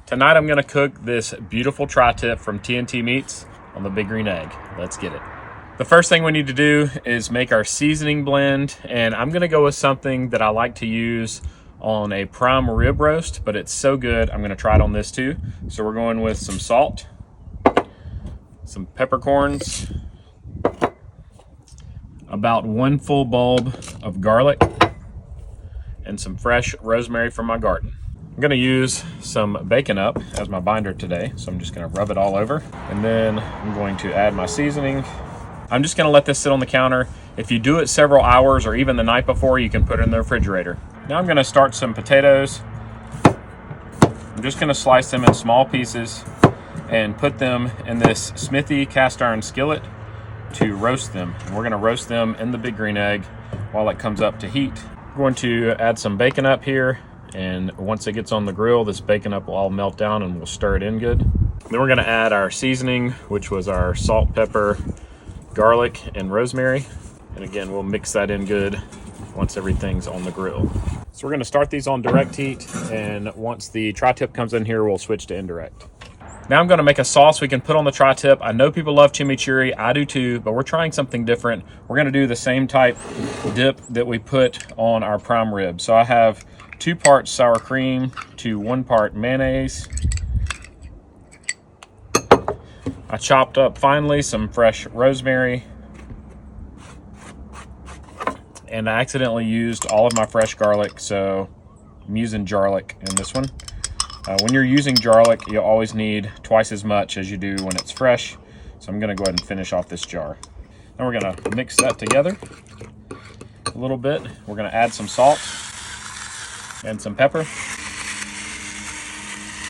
Tonight I'm gonna cook this beautiful tri-tip from TNT Meats on the Big Green Egg. Let's get it. The first thing we need to do is make our seasoning blend, and I'm gonna go with something that I like to use on a prime rib roast, but it's so good, I'm gonna try it on this too. So we're going with some salt, some peppercorns, about 1 full bulb of garlic, and some fresh rosemary from my garden. I'm gonna use some BaconUp as my binder today, so I'm just gonna rub it all over. And then I'm going to add my seasoning. I'm just gonna let this sit on the counter. If you do it several hours or even the night before, you can put it in the refrigerator. Now I'm gonna start some potatoes. I'm just gonna slice them in small pieces and put them in this Smithy cast iron skillet to roast them. And we're gonna roast them in the Big Green Egg while it comes up to heat. I'm going to add some BaconUp here, and once it gets on the grill, this BaconUp will all melt down and we'll stir it in good. Then we're gonna add our seasoning, which was our salt, pepper, garlic, and rosemary. And again, we'll mix that in good once everything's on the grill. So we're gonna start these on direct heat, and once the tri-tip comes in here, we'll switch to indirect. Now I'm gonna make a sauce we can put on the tri-tip. I know people love chimichurri, I do too, but we're trying something different. We're gonna do the same type dip that we put on our prime rib. So I have 2 parts sour cream to 1 part mayonnaise. I chopped up finely some fresh rosemary, and I accidentally used all of my fresh garlic, so I'm using garlic in this one. When you're using garlic, you'll always need twice as much as you do when it's fresh. So I'm gonna go ahead and finish off this jar. Now we're gonna mix that together a little bit. We're gonna add some salt and some pepper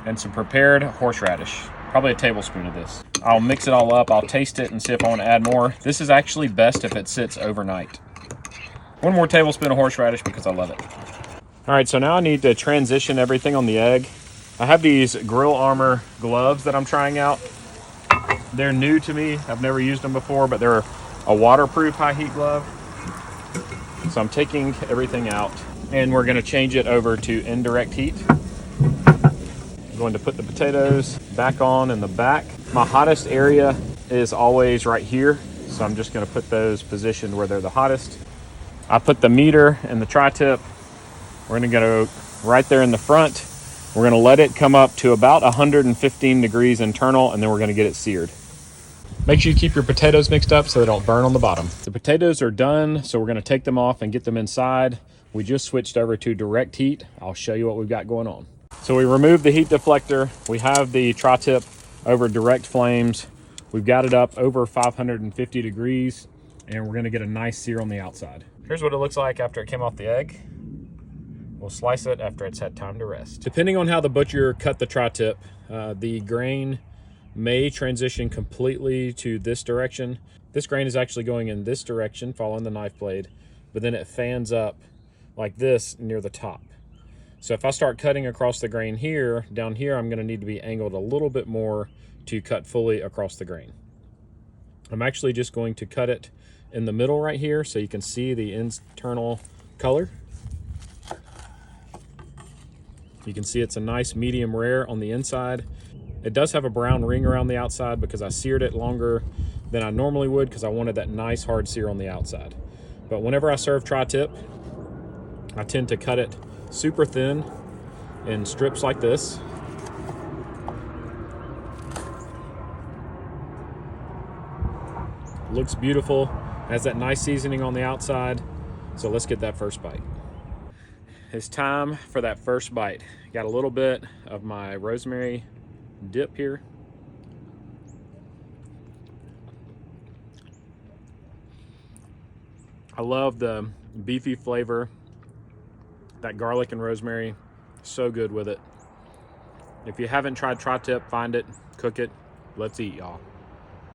and some prepared horseradish, probably a tablespoon of this. I'll mix it all up, I'll taste it and see if I want to add more. This is actually best if it sits overnight. 1 more tablespoon of horseradish because I love it. All right, so now I need to transition everything on the egg. I have these Grill Armor gloves that I'm trying out. They're new to me, I've never used them before, but they're a waterproof high heat glove. So I'm taking everything out, and we're gonna change it over to indirect heat. I'm going to put the potatoes back on in the back. My hottest area is always right here, so I'm just gonna put those positioned where they're the hottest. I put the meter and the tri-tip. We're gonna go right there in the front. We're gonna let it come up to about 115 degrees internal, and then we're gonna get it seared. Make sure you keep your potatoes mixed up so they don't burn on the bottom. The potatoes are done, so we're gonna take them off and get them inside. We just switched over to direct heat. I'll show you what we've got going on. So we removed the heat deflector. We have the tri-tip over direct flames. We've got it up over 550 degrees, and we're gonna get a nice sear on the outside. Here's what it looks like after it came off the egg. We'll slice it after it's had time to rest. Depending on how the butcher cut the tri-tip, the grain may transition completely to this direction. This grain is actually going in this direction, following the knife blade, but then it fans up like this near the top. So if I start cutting across the grain here, down here I'm gonna need to be angled a little bit more to cut fully across the grain. I'm actually just going to cut it in the middle right here so you can see the internal color. You can see it's a nice medium rare on the inside. It does have a brown ring around the outside because I seared it longer than I normally would because I wanted that nice hard sear on the outside. But whenever I serve tri-tip, I tend to cut it super thin in strips like this. Looks beautiful, has that nice seasoning on the outside. So let's get that first bite. It's time for that first bite. Got a little bit of my rosemary dip here. I love the beefy flavor. That garlic and rosemary, so good with it. If you haven't tried tri-tip, find it, cook it. Let's eat, y'all.